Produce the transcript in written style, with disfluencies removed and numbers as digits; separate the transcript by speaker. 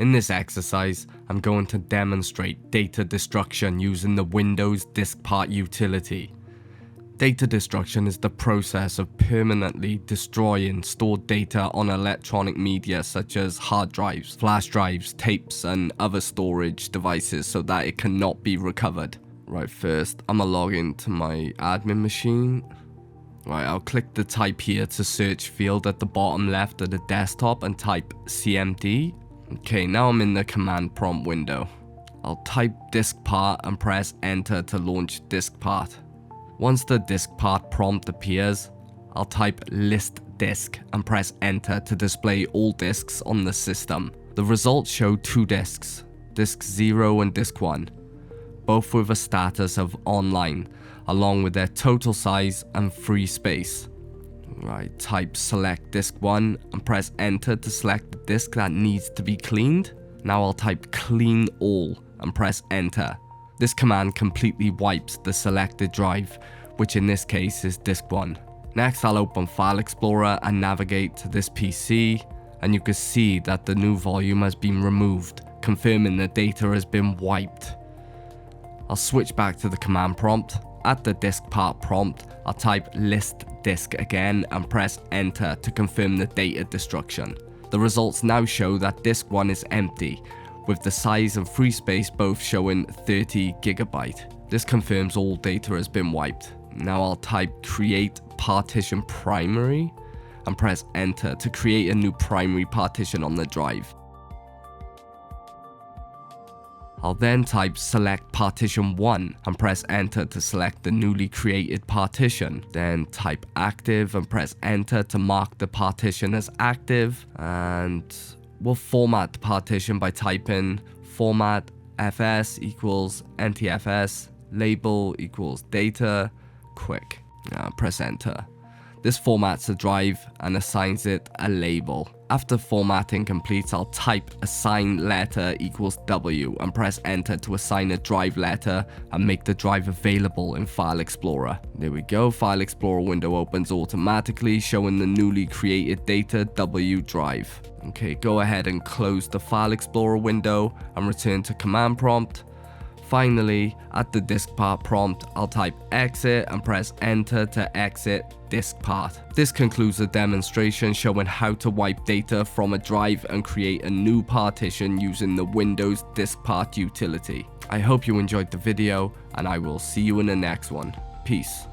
Speaker 1: In this exercise, I'm going to demonstrate data destruction using the Windows DiskPart utility. Data destruction is the process of permanently destroying stored data on electronic media such as hard drives, flash drives, tapes, and other storage devices so that it cannot be recovered. Right, first I'm gonna log into my admin machine. Right, I'll click the type here to search field at the bottom left of the desktop and type CMD. Okay, now I'm in the command prompt window. I'll type DiskPart and press enter to launch DiskPart. Once the DiskPart prompt appears, I'll type list disk and press enter to display all disks on the system. The results show two disks, disk 0 and disk 1, both with a status of online, along with their total size and free space. Right, type select disk 1 and press enter to select the disk that needs to be cleaned. Now I'll type clean all and press enter. This command completely wipes the selected drive, which in this case is disk 1. Next I'll open File Explorer and navigate to this PC, and you can see that the new volume has been removed, confirming the data has been wiped. I'll switch back to the command prompt. At the DiskPart prompt, I'll type list disk again and press enter to confirm the data destruction. The results now show that disk 1 is empty, with the size and free space both showing 30 GB. This confirms all data has been wiped. Now I'll type create partition primary and press enter to create a new primary partition on the drive. I'll then type select partition 1 and press enter to select the newly created partition. Then type active and press enter to mark the partition as active, and we'll format the partition by typing format fs equals ntfs, label equals data, quick. Now press enter. This formats the drive and assigns it a label. After formatting completes, I'll type assign letter equals W and press enter to assign a drive letter and make the drive available in File Explorer. There we go, File Explorer window opens automatically, showing the newly created data W drive. Okay, go ahead and close the File Explorer window and return to command prompt. Finally, at the DiskPart prompt, I'll type exit and press enter to exit DiskPart. This concludes the demonstration showing how to wipe data from a drive and create a new partition using the Windows DiskPart utility. I hope you enjoyed the video, and I will see you in the next one. Peace.